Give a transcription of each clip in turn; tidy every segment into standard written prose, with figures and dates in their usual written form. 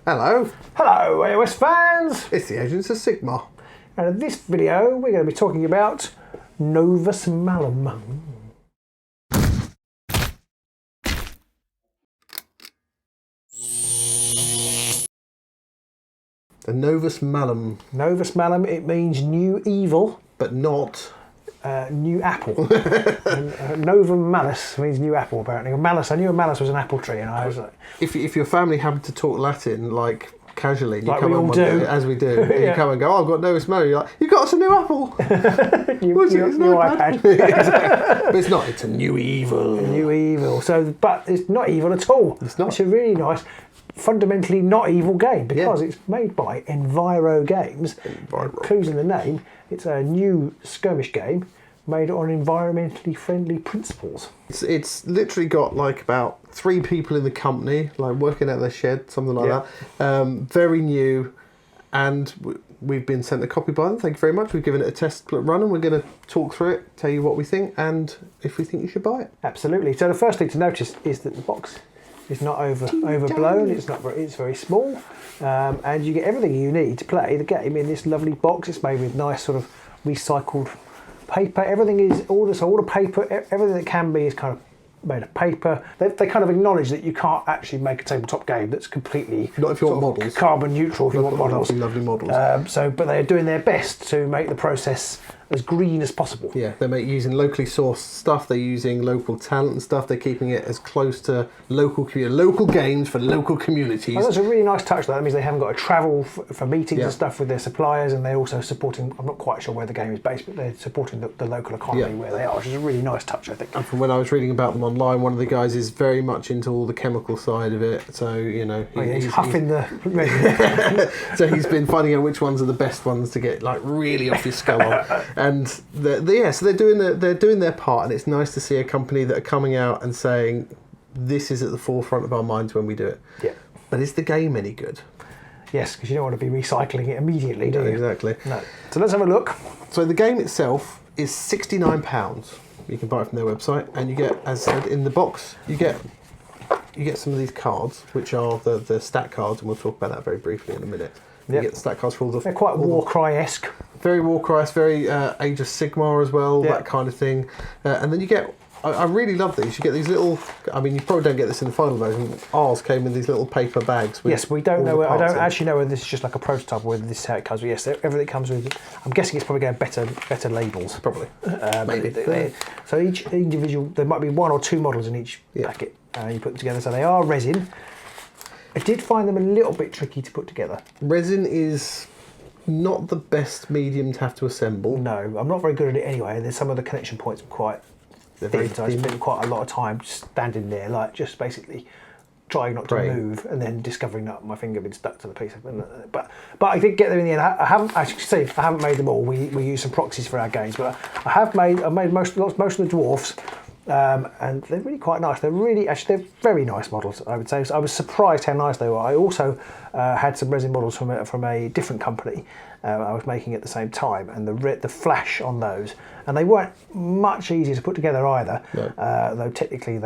Hello. Hello, AOS fans! It's the Agents of Sigmar. And in this video, we're going to be talking about Novus Malum. The Novus Malum. Novus Malum, it means new evil. But not... new apple. Novum Malus means new apple, apparently. Malus, I knew a malus was an apple tree, and I was like... If your family happened to talk Latin, like, casually, you like come we all and do. as we do, and Yeah. you come and go, oh, I've got Novus Malum, you're like, you got us a new apple! new iPad. But it's not, it's a new evil. A new evil. So, but it's not evil at all. It's not. It's a really nice, fundamentally not evil game, because it's made by Enviro Games. Clues in the name. It's a new skirmish game made on environmentally friendly principles. It's literally got like about 3 people in the company, like working out their shed, something like that. Very new, and we've been sent a copy by them. Thank you very much. We've given it a test run, and we're going to talk through it, tell you what we think, and if we think you should buy it. Absolutely. So the first thing to notice is that the box is not overblown. It's very small, and you get everything you need to play the game in this lovely box. It's made with nice sort of recycled paper. Everything is all the paper, everything that can be is kind of made of paper. They kind of acknowledge that you can't actually make a tabletop game that's completely not if you want models, carbon neutral. If you want models, lovely models. But they're doing their best to make the process as green as possible. Yeah, they're using locally sourced stuff. They're using local talent and stuff. They're keeping it as close to local games for local communities. Oh, that's a really nice touch. That means they haven't got to travel for meetings and stuff with their suppliers, and they're also supporting. I'm not quite sure where the game is based, but they're supporting the local economy where they are, which is a really nice touch, I think. And from when I was reading about them online, one of the guys is very much into all the chemical side of it. So he's huffing the. So he's been finding out which ones are the best ones to get like really off his skull on. And so they're doing their part, and it's nice to see a company that are coming out and saying this is at the forefront of our minds when we do it. Yeah. But is the game any good? Yes, because you don't want to be recycling it immediately, do you? Exactly. No. So let's have a look. So the game itself is £69. You can buy it from their website, and you get, as said, in the box, you get some of these cards, which are the stat cards, and we'll talk about that very briefly in a minute. You get the stat cards for all the... They're quite Warcry-esque. Very Warcry, very Age of Sigmar as well, that kind of thing. And then you get... I really love these. You get these little... I mean, you probably don't get this in the final version. Ours came in these little paper bags. With yes, we don't know... I don't actually know whether this is just like a prototype or whether this is how it comes. But yes, everything comes with... I'm guessing it's probably going to have better labels. Probably. Maybe. So each individual... There might be 1 or 2 models in each packet. You put them together. So they are resin. I did find them a little bit tricky to put together. Resin is not the best medium to have to assemble. No, I'm not very good at it anyway. There's some of the connection points are quite thin, so I spent quite a lot of time standing there, like just basically trying not to move, and then discovering that my finger had been stuck to the piece. But I did get them in the end. I haven't made them all. We use some proxies for our games, but I made most of the dwarfs. And they're really quite nice. They're very nice models, I would say. So I was surprised how nice they were. I also had some resin models from a different company I was making at the same time, and the flash on those, and they weren't much easier to put together either. No. Though technically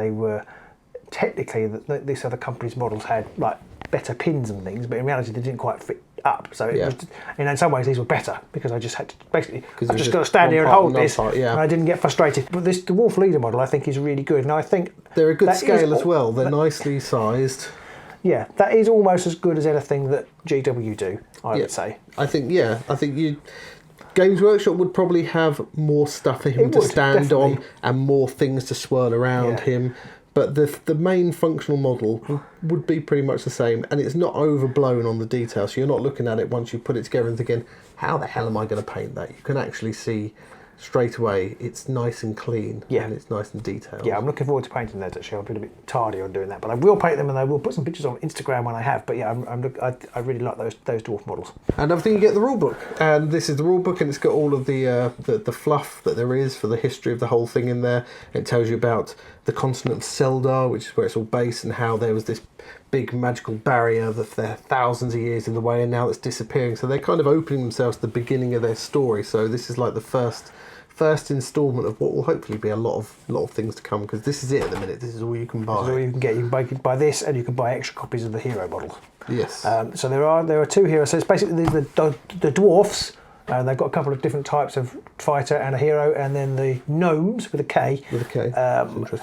this other company's models had like better pins and things, but in reality they didn't quite fit up. So it was, in some ways these were better because I just had to basically got to stand here and hold this, and I didn't get frustrated. But the Dwarf Leader model I think is really good, and I think they're a good scale as well. They're nicely sized. Yeah, that is almost as good as anything that GW do, I would say. I think Games Workshop would probably have more stuff for him to stand on and more things to swirl around him. But the main functional model would be pretty much the same, and it's not overblown on the details. So you're not looking at it once you put it together and thinking, how the hell am I going to paint that? You can actually see straight away it's nice and clean and it's nice and detailed. Yeah, I'm looking forward to painting those actually. I've been a bit tardy on doing that, but I will paint them and I will put some pictures on Instagram when I have. But yeah, I really like those dwarf models. Another thing, you get the rule book, and this is the rule book, and it's got all of the fluff that there is for the history of the whole thing in there. It tells you about the continent of Seldar, which is where it's all based, and how there was this big magical barrier that they're thousands of years in the way, and now it's disappearing. So they're kind of opening themselves to the beginning of their story. So this is like the first first instalment of what will hopefully be a lot of things to come, because this is it at the minute. This is all you can buy. This is all you can get. You can buy this, and you can buy extra copies of the hero models. Yes. So there are 2 heroes. So it's basically the dwarfs. They've got a couple of different types of fighter and a hero, and then the gnomes with a K. With a K.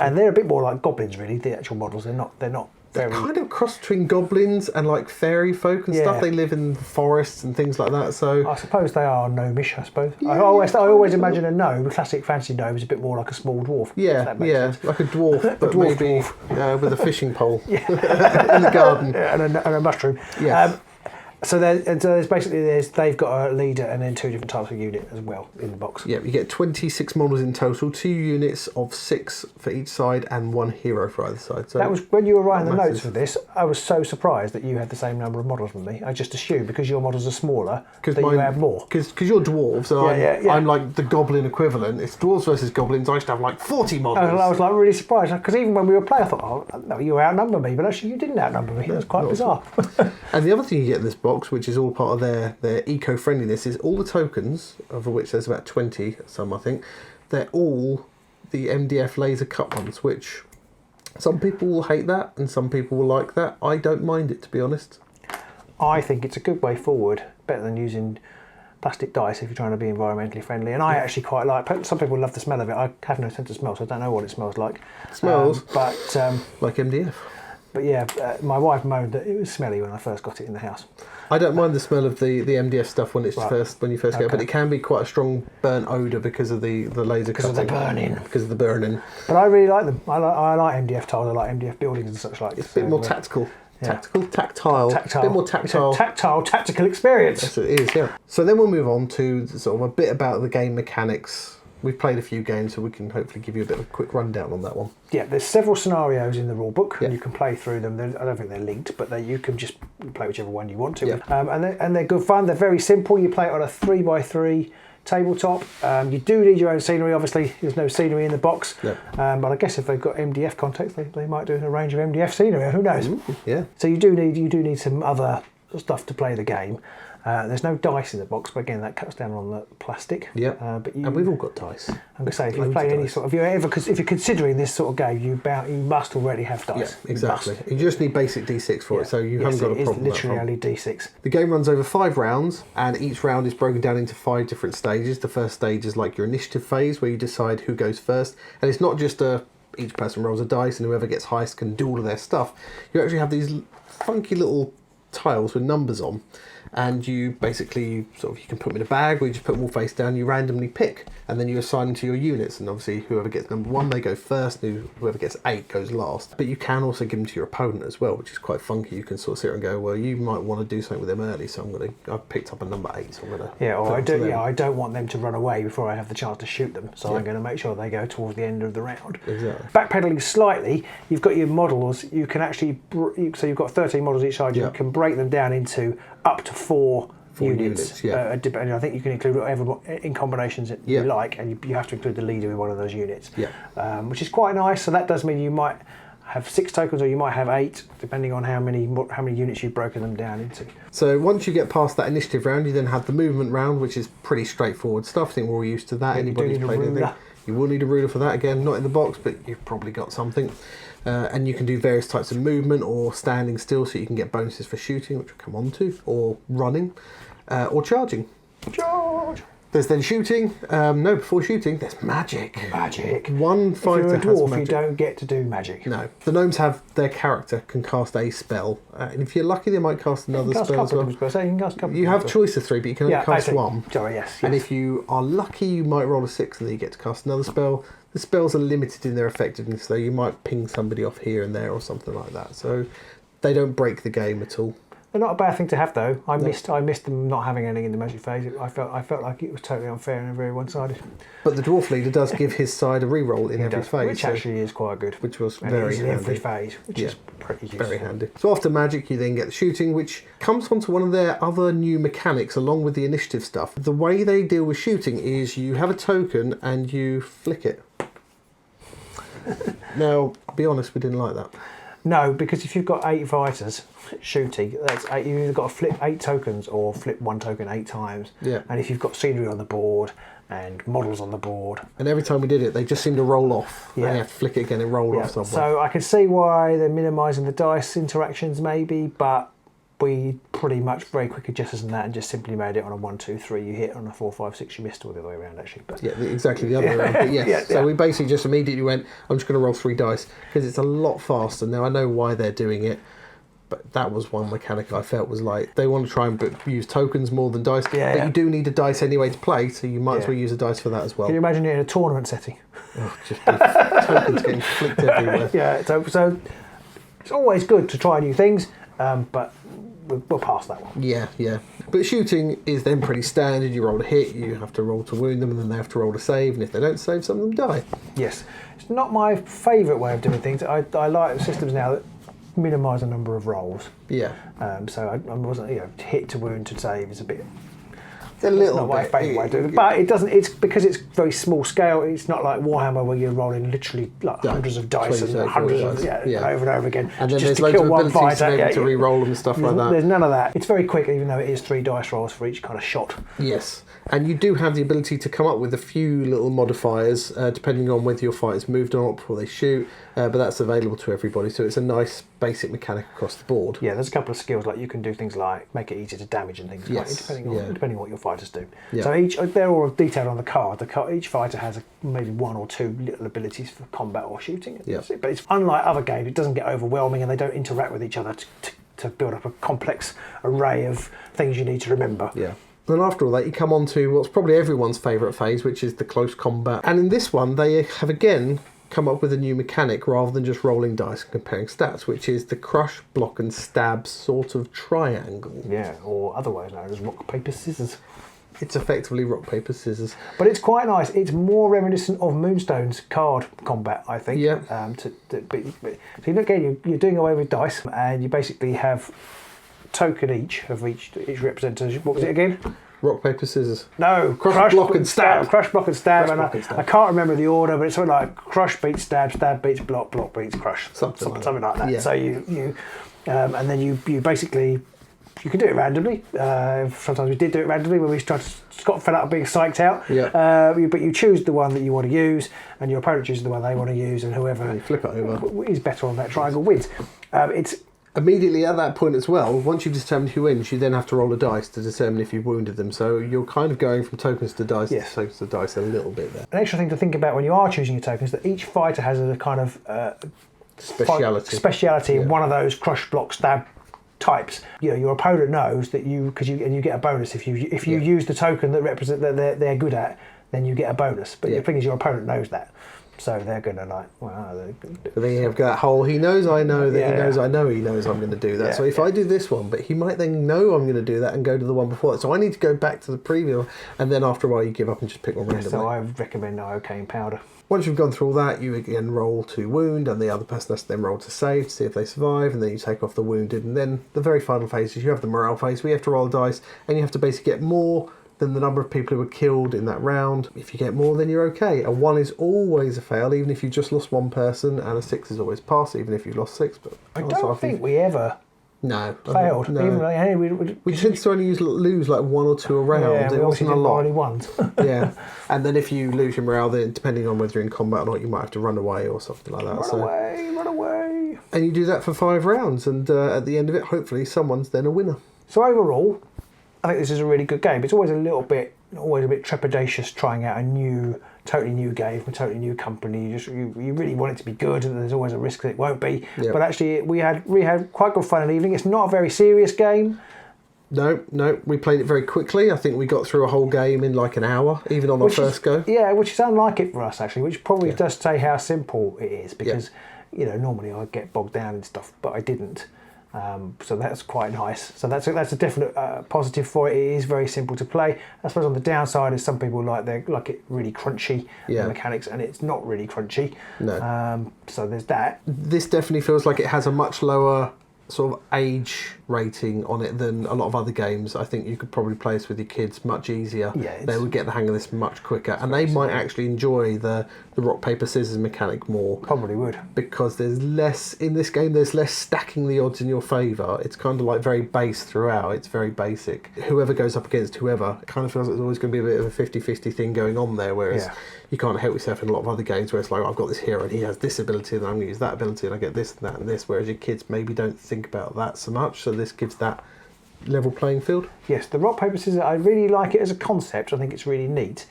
And they're a bit more like goblins, really. The actual models. They're not They're very kind of cross between goblins and like fairy folk and stuff. They live in forests and things like that. So I suppose they are gnomish. I suppose. Yeah, I always imagine a gnome, a classic fantasy gnome, is a bit more like a small dwarf. Yeah, sense. like a dwarf, but dwarf maybe with a fishing pole in the garden. Yeah, and a mushroom. Yes. So there's basically they've got a leader and then 2 different types of unit as well in the box. Yeah, you get 26 models in total, 2 units of 6 for each side, and 1 hero for either side. So that was when you were writing the notes for this. I was so surprised that you had the same number of models than me. I just assumed because your models are smaller that you have more. Because you're dwarves, and I'm like the goblin equivalent. It's dwarves versus goblins. I used to have like 40 models. I was like really surprised because even when we were playing, I thought, oh no, you outnumber me, but actually you didn't outnumber me. It was quite bizarre. And the other thing you get in this box, which is all part of their eco-friendliness, is all the tokens, of which there's about 20, some I think, they're all the MDF laser cut ones, which some people will hate that and some people will like that. I don't mind it, to be honest. I think it's a good way forward, better than using plastic dice if you're trying to be environmentally friendly. And I actually quite like, some people love the smell of it. I have no sense of smell, so I don't know what it smells like. It smells like MDF. But yeah, my wife moaned that it was smelly when I first got it in the house. I don't mind the smell of the MDF stuff when you first get it, but it can be quite a strong burnt odour because of the laser cutting. Because of the burning. But I really like them. I like MDF tiles. I like MDF buildings and such like. It's a bit more tactical. Tactile. A bit more tactile. It's a tactical experience. Yes, it is, yeah. So then we'll move on to sort of a bit about the game mechanics. We've played a few games, so we can hopefully give you a bit of a quick rundown on that one. Yeah, there's several scenarios in the rulebook, and you can play through them. I don't think they're linked, but you can just play whichever one you want to. Yeah. And they're good fun. They're very simple. You play it on a 3x3 tabletop. You do need your own scenery, obviously. There's no scenery in the box. Yep. But I guess if they've got MDF context, they might do a range of MDF scenery. Who knows? Yeah. So you do need some other stuff to play the game. There's no dice in the box, but again, that cuts down on the plastic. Yeah. And we've all got dice. I'm going to say, if you play any sort of, if you're considering this sort of game, you must already have dice. Yeah, exactly. You just need basic D6 for it, so you haven't got a problem. It's literally only D6. The game runs over 5 rounds, and each round is broken down into 5 different stages. The first stage is like your initiative phase, where you decide who goes first, and it's not just each person rolls a dice, and whoever gets highest can do all of their stuff. You actually have these funky little tiles with numbers on. And you basically you can put them in a bag, or you just put them all face down. You randomly pick, and then you assign them to your units. And obviously, whoever gets number 1, they go first. And whoever gets 8 goes last. But you can also give them to your opponent as well, which is quite funky. You can sort of sit there and go, well, you might want to do something with them early, so I've picked up a number 8, so I'm going to. I don't want them to run away before I have the chance to shoot them. So I'm going to make sure they go towards the end of the round. Exactly. Backpedaling slightly, you've got your models. You can actually so you've got 13 models each side. You can break them down into up to 4 units. And I think you can include whatever in combinations that you like, and you have to include the leader in one of those units, which is quite nice. So that does mean you might have 6 tokens, or you might have 8, depending on how many units you've broken them down into. So once you get past that initiative round, you then have the movement round, which is pretty straightforward stuff. I think we're all used to that. Anybody's played anything. You will need a ruler for that, again, not in the box, but you've probably got something. And you can do various types of movement or standing still, so you can get bonuses for shooting, which we'll come on to, or running, or charging. Charge! There's then shooting. Before shooting, there's magic. Magic. One fighter if you're a dwarf, has magic. you don't get to do magic. No. The gnomes have their character can cast a spell. And if you're lucky, they might cast another spell as well. You have choice of 3, but you can only cast 1. Sorry, yes. And if you are lucky, you might roll a 6 and then you get to cast another spell. The spells are limited in their effectiveness, so you might ping somebody off here and there or something like that. So they don't break the game at all. They're not a bad thing to have, though. I missed them not having anything in the magic phase. I felt like it was totally unfair and very one-sided. But the dwarf leader does give his side a reroll in every phase, which actually is quite good. Which was very handy. In every phase, which is pretty useful. Very handy. So after magic, you then get the shooting, which comes onto one of their other new mechanics, along with the initiative stuff. The way they deal with shooting is you have a token and you flick it. Now, I'll be honest, we didn't like that. No, because if you've got 8 fighters shooting, you've either got to flip 8 tokens or flip 1 token 8 times. Yeah. And if you've got scenery on the board and models on the board. And every time we did it, they just seemed to roll off. Yeah. And you have to flick it again and roll off somewhere. So I can see why they're minimising the dice interactions maybe, but we pretty much very quickly adjusted on that and just simply made it on a 1, 2, 3 you hit, on a 4, 5, 6 you missed, or the other way around actually. But yeah, exactly the other way around. But yes, so we basically just immediately went, I'm just going to roll 3 dice because it's a lot faster. Now I know why they're doing it, but that was one mechanic I felt was like they want to try and use tokens more than dice. But you do need a dice anyway to play, so you might as well use a dice for that as well. Can you imagine it in a tournament setting? Oh, just tokens getting flicked everywhere. Yeah, so it's always good to try new things, but we'll pass that one. Yeah. But shooting is then pretty standard. You roll a hit, you have to roll to wound them, and then they have to roll to save, and if they don't save, some of them die. Yes. It's not my favourite way of doing things. I like systems now that minimise the number of rolls. Yeah. So I wasn't, hit to wound to save is a bit... It's a little not my bit. favourite way of doing it. But it doesn't, it's because it's very small scale, it's not like Warhammer where you're rolling literally like hundreds of dice and hundreds of over and over again. And then just there's to loads kill of one abilities fighter. to re-roll them and stuff like that. There's none of that. It's very quick, even though it is 3 dice rolls for each kind of shot. Yes. And you do have the ability to come up with a few little modifiers, depending on whether your fighter's moved or not before they shoot, but that's available to everybody, so it's a nice basic mechanic across the board. Yeah, there's a couple of skills, like you can do things like make it easier to damage and things, depending on what your fighters do. Yeah. So they're all detailed on the card. Each fighter has maybe 1 or 2 little abilities for combat or shooting. Yeah. But it's unlike other games, it doesn't get overwhelming and they don't interact with each other to build up a complex array of things you need to remember. Yeah. Then after all that, you come on to what's probably everyone's favourite phase, which is the close combat. And in this one, they have again come up with a new mechanic rather than just rolling dice and comparing stats, which is the crush, block and stab sort of triangle. Yeah, or otherwise known as rock, paper, scissors. It's effectively rock, paper, scissors. But it's quite nice. It's more reminiscent of Moonstone's card combat, I think. Yeah. So again, you're doing away with dice, and you basically have token each representation. What was it again? Rock, paper, scissors. No, crush, block and stab. Crush, block and stab. Crush, block and stab. I can't remember the order, but it's something like crush beats stab, stab beats block, block beats crush. Something like that. Yeah. So you and then you basically, you can do it randomly. Sometimes we did do it randomly when we tried to. Scott fed up being psyched out. Yeah. But you choose the one that you want to use, and your opponent chooses the one they want to use, and whoever you flip it over is better on that triangle wins. It's immediately at that point as well. Once you've determined who wins, you then have to roll a dice to determine if you've wounded them. So you're kind of going from tokens to dice to tokens to dice a little bit there. An extra thing to think about when you are choosing your tokens is that each fighter has a kind of speciality in one of those crush, block, stab types. Your opponent knows that you get a bonus if you use the token that represent that they're good at, then you get a bonus. But the thing is, your opponent knows that, so they're going to like, wow. But then you have that whole, he knows I know that he knows I know he knows I'm going to do that. So if I do this one, but he might then know I'm going to do that and go to the one before it. So I need to go back to the previous, and then after a while you give up and just pick one randomly. So I recommend iocane powder. Once you've gone through all that, you again roll to wound, and the other person has to then roll to save to see if they survive, and then you take off the wounded, and then the very final phase is you have the morale phase, where you have to roll a dice, and you have to basically get more than the number of people who were killed in that round. If you get more, then you're okay. A 1 is always a fail, even if you just lost 1 person, and a 6 is always pass, even if you've lost 6. But I don't think we ever failed. No. Even like, hey, we tend to only lose like 1 or 2 a round. Yeah, it wasn't a lot. Only once. Yeah, and then if you lose your morale, then depending on whether you're in combat or not, you might have to run away or something like that. Run away. And you do that for 5 rounds, and at the end of it, hopefully, someone's then a winner. So overall, I think this is a really good game. It's always a bit trepidatious trying out a totally new game from a totally new company. You really want it to be good, and there's always a risk that it won't be. Yep. But actually, we had quite good fun in the evening. It's not a very serious game. No, we played it very quickly. I think we got through a whole game in like an hour, even on our first go. Yeah, which is unlike it for us actually, which probably does say how simple it is, because normally I get bogged down in stuff, but I didn't. So that's quite nice. So that's a definite positive for it. It is very simple to play. I suppose on the downside is some people like it really crunchy, the mechanics, and it's not really crunchy. No. So there's that. This definitely feels like it has a much lower sort of age rating on it than a lot of other games. I think you could probably play this with your kids much easier. Yeah, they would get the hang of this much quicker, and they might actually enjoy the rock paper scissors mechanic more. Probably would, because there's less in this game. There's less stacking the odds in your favour. It's kind of like very base throughout. It's very basic. Whoever goes up against whoever, it kind of feels like there's always going to be a bit of a 50-50 thing going on there. Whereas you can't help yourself in a lot of other games where it's like, I've got this hero and he has this ability, and I'm going to use that ability, and I get this and that and this. Whereas your kids maybe don't think about that so much. So this gives that level playing field. Yes, the rock paper scissors, I really like it as a concept. I think it's really neat.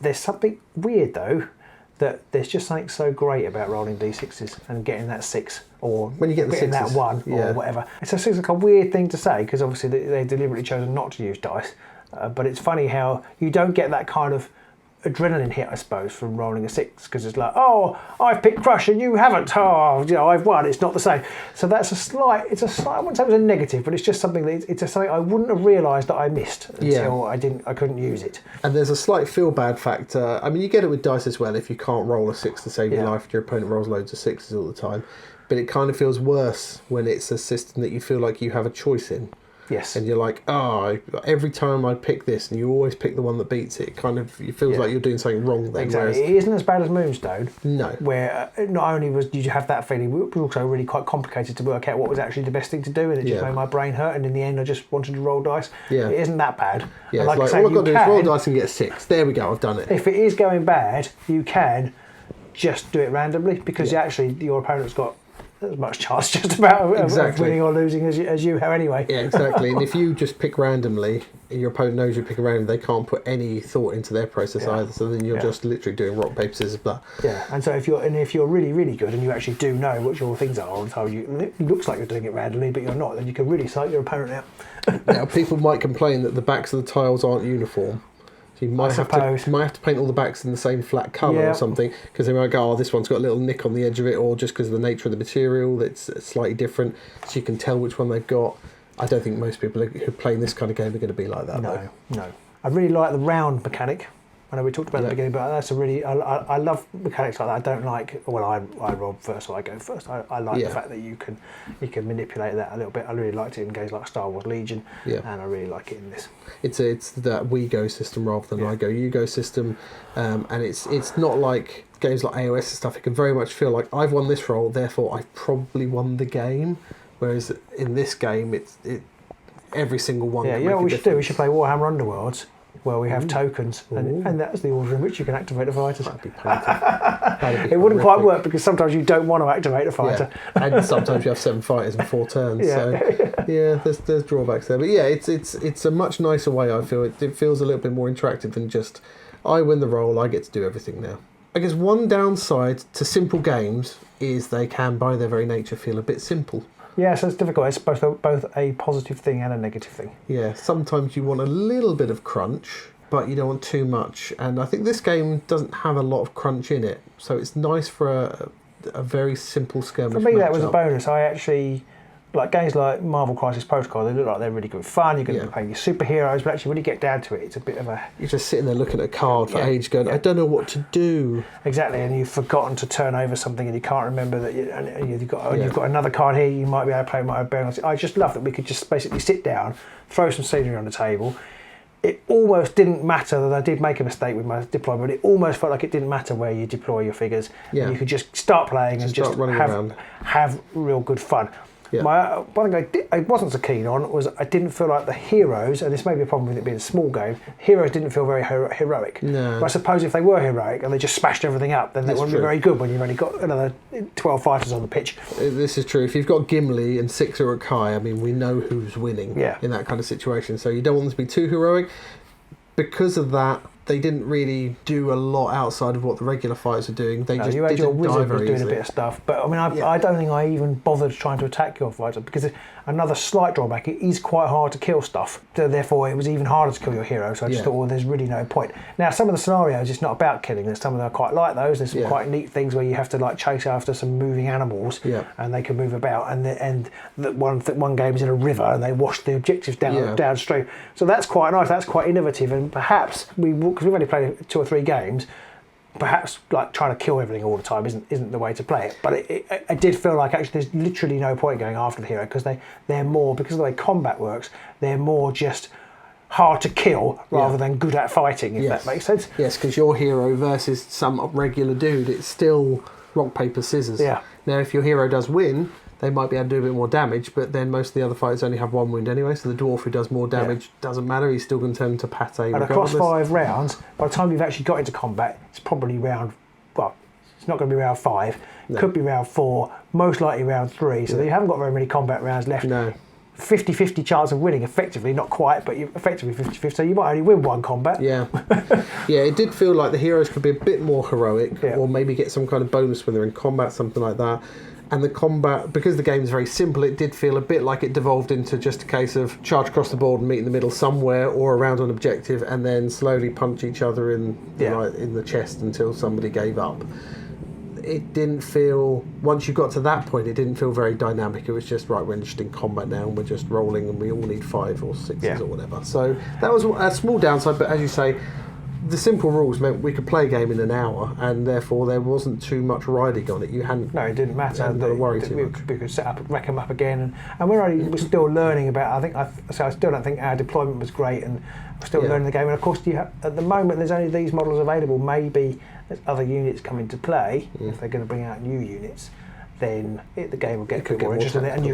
There's something weird though, that there's just something so great about rolling d6s and getting that 6, or when you get the getting sixes, that 1 or whatever. It seems like a weird thing to say because obviously they deliberately chosen not to use dice, but it's funny how you don't get that kind of adrenaline hit, I suppose, from rolling a 6, because it's like, oh, I've picked Crush and you haven't. Oh, you know, I've won. It's not the same. So that's a slight. I wouldn't say it was a negative, but it's just something that it's something I wouldn't have realised that I missed until I couldn't use it. And there's a slight feel bad factor. I mean, you get it with dice as well. If you can't roll a 6 to save your life, your opponent rolls loads of 6s all the time. But it kind of feels worse when it's a system that you feel like you have a choice in. Yes. And you're like, every time I pick this, and you always pick the one that beats it. It feels like you're doing something wrong then. Exactly. It isn't as bad as Moonstone. No. Where not only did you have that feeling, it was also really quite complicated to work out what was actually the best thing to do, and it just made my brain hurt. And in the end, I just wanted to roll dice. Yeah. It isn't that bad. Yeah. And All I've got to do is roll dice and get a 6. There we go. I've done it. If it is going bad, you can just do it randomly because actually your opponent's got as much chance just about of winning or losing as you have anyway. Yeah, exactly. And if you just pick randomly, your opponent knows you're picking randomly, they can't put any thought into their process either. So then you're just literally doing rock, paper, scissors, blah. Yeah, and so if you're really, really good and you actually do know what your things are all the time, it looks like you're doing it randomly, but you're not, then you can really psych your opponent out. Now, people might complain that the backs of the tiles aren't uniform. So you might have to paint all the backs in the same flat colour or something, because they might go, oh, this one's got a little nick on the edge of it, or just because of the nature of the material that's slightly different, so you can tell which one they've got. I don't think most people who are playing this kind of game are going to be like that. No. I really like the round mechanic. I know we talked about it at the beginning, but that's a really... I love mechanics like that. I don't like... Well, I roll first, so I go first. I like the fact that you can manipulate that a little bit. I really liked it in games like Star Wars Legion, and I really like it in this. It's that we go system rather than I go, you go system, and it's not like games like AOS and stuff. It can very much feel like I've won this roll, therefore I've probably won the game. Whereas in this game, it every single one. Yeah, you know what we should do? We should play Warhammer Underworlds, where we have tokens, and that's the order in which you can activate the fighters. That'd be plenty. It wouldn't quite work because sometimes you don't want to activate a fighter, and sometimes you have 7 fighters in 4 turns. So there's drawbacks there, but it's a much nicer way. I feel it feels a little bit more interactive than just I win the roll, I get to do everything now. I guess one downside to simple games is they can, by their very nature, feel a bit simple. Yeah, so it's difficult. It's both a positive thing and a negative thing. Yeah, sometimes you want a little bit of crunch, but you don't want too much. And I think this game doesn't have a lot of crunch in it, so it's nice for a very simple skirmish. For me, that was a bonus. I actually like games like Marvel Crisis Protocol. They look like they're really good fun. You're going to be playing your superheroes, but actually, when you get down to it, it's a bit of a... You're just sitting there looking at a card for ages, going, I don't know what to do. Exactly, and you've forgotten to turn over something, and you can't remember that. You've got another card here. You might be able to play. Might have I just love that we could just basically sit down, throw some scenery on the table. It almost didn't matter that I did make a mistake with my deployment. It almost felt like it didn't matter where you deploy your figures. Yeah. You could just start playing and just have real good fun. Yeah. One thing I wasn't so keen on was I didn't feel like the heroes, and this may be a problem with it being a small game, heroes didn't feel very heroic. No. But I suppose if they were heroic and they just smashed everything up, then that wouldn't be very good when you've only got another 12 fighters on the pitch. This is true. If you've got Gimli and 6 Uruk-hai, I mean, we know who's winning in that kind of situation. So you don't want them to be too heroic. Because of that, they didn't really do a lot outside of what the regular fighters are doing. You had your wizard was doing a bit of stuff, but I mean, I don't think I even bothered trying to attack your fighter because another slight drawback, it is quite hard to kill stuff. So therefore, it was even harder to kill your hero. So I just thought, well, there's really no point. Now, some of the scenarios, it's not about killing. There's some of them I quite like those. There's some quite neat things where you have to like chase after some moving animals, and they can move about. And one game's in a river, and they wash the objectives downstream. So that's quite nice. That's quite innovative, and perhaps because we've only played 2 or 3 games, perhaps like trying to kill everything all the time isn't the way to play it. But it did feel like actually there's literally no point going after the hero, because they're more, because of the way combat works, they're more just hard to kill rather than good at fighting, if that makes sense. Yes, because your hero versus some regular dude, it's still rock, paper, scissors. Yeah. Now, if your hero does win, they might be able to do a bit more damage, but then most of the other fighters only have one wound anyway, so the dwarf who does more damage doesn't matter, he's still going to turn to pate And regardless. across 5 rounds, by the time you've actually got into combat, it's probably round, well, it's not going to be round 5, could be round 4, most likely round 3, so you haven't got very many combat rounds left. No. 50-50 chance of winning, effectively, not quite, but effectively 50-50, so you might only win one combat. Yeah. Yeah, it did feel like the heroes could be a bit more heroic, or maybe get some kind of bonus when they're in combat, something like that. And the combat, because the game's very simple, it did feel a bit like it devolved into just a case of charge across the board and meet in the middle somewhere, or around an objective, and then slowly punch each other in the chest until somebody gave up. It didn't feel, once you got to that point, it didn't feel very dynamic. It was just, right, we're just in combat now and we're just rolling and we all need 5 or 6s or whatever. So that was a small downside, but as you say, the simple rules meant we could play a game in an hour, and therefore there wasn't too much riding on it. You hadn't. No, it didn't matter. Hadn't got to worry too much. We could set up, rack them up again, and we're still learning about. I still don't think our deployment was great, and we're still learning the game. And of course, at the moment there's only these models available. Maybe as other units come into play, if they're going to bring out new units, then the game will get a bit more interesting. And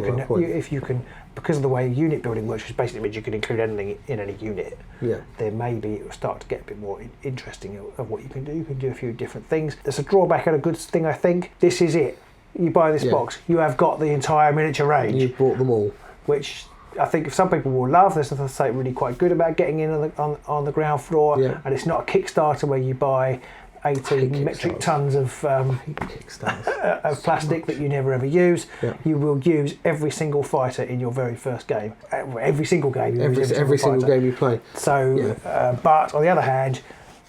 if you can, because of the way unit building works, which basically means you can include anything in any unit, then maybe it will start to get a bit more interesting of what you can do. You can do a few different things. There's a drawback and a good thing, I think. This is it. You buy this box, you have got the entire miniature range. You've bought them all. Which I think some people will love. There's something really quite good about getting in on the ground floor, and it's not a Kickstarter where you buy 18 metric tons of plastic that you never ever use. You will use every single fighter in your very first game. Every single game. Every single game you play. So, but on the other hand,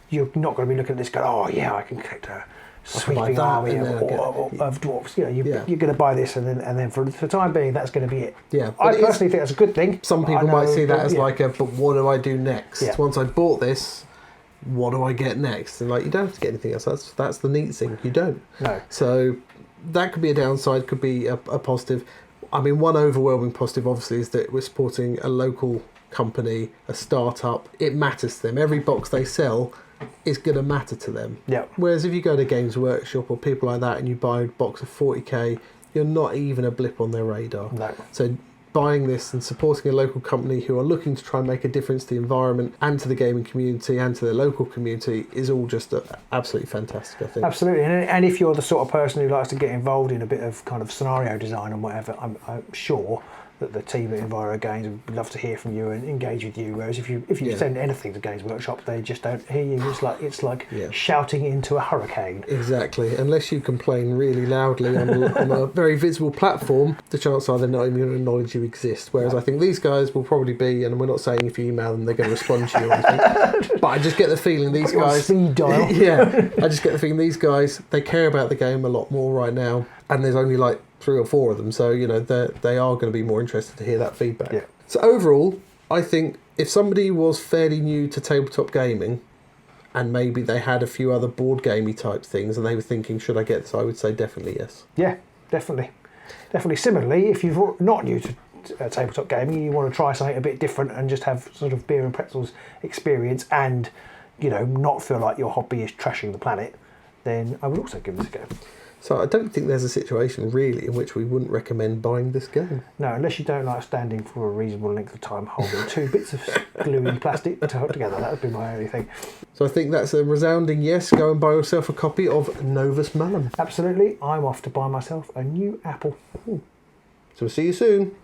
you're not going to be looking at this going, oh yeah, I can collect a sweeping army of dwarfs. You're going to buy this, and then for the time being, that's going to be it. Yeah, I personally think that's a good thing. Some people might see that as like but what do I do next? Once I bought this, what do I get next? And like, you don't have to get anything else. That's the neat thing. You don't. No. So that could be a downside, could be a positive. I mean, one overwhelming positive, obviously, is that we're supporting a local company, a startup. It matters to them. Every box they sell is going to matter to them. Yeah. Whereas if you go to Games Workshop or people like that and you buy a box of 40k, you're not even a blip on their radar. No. So buying this and supporting a local company who are looking to try and make a difference to the environment and to the gaming community and to their local community is all just absolutely fantastic, I think. Absolutely, and if you're the sort of person who likes to get involved in a bit of kind of scenario design and whatever, I'm sure that the team at Enviro Games would love to hear from you and engage with you. Whereas if you send anything to Games Workshop, they just don't hear you. It's like shouting into a hurricane. Exactly. Unless you complain really loudly on a very visible platform, the chances are they're not even going to acknowledge you exist. Whereas I think these guys will probably be, and we're not saying if you email them they're going to respond to you or anything, but I just get the feeling these guys... Speed dial. I just get the feeling these guys, they care about the game a lot more right now, and there's only like 3 or 4 of them, so they are going to be more interested to hear that feedback. Yeah. So overall, I think if somebody was fairly new to tabletop gaming and maybe they had a few other board gamey type things and they were thinking, should I get this, I would say definitely yes. Yeah, definitely. Similarly, if you're not new to tabletop gaming, you want to try something a bit different and just have sort of beer and pretzels experience and not feel like your hobby is trashing the planet, then I would also give this a go. So I don't think there's a situation really in which we wouldn't recommend buying this game. No, unless you don't like standing for a reasonable length of time holding 2 bits of gluey plastic to hold together. That would be my only thing. So I think that's a resounding yes. Go and buy yourself a copy of Novus Malum. Absolutely. I'm off to buy myself a new Apple. So we'll see you soon.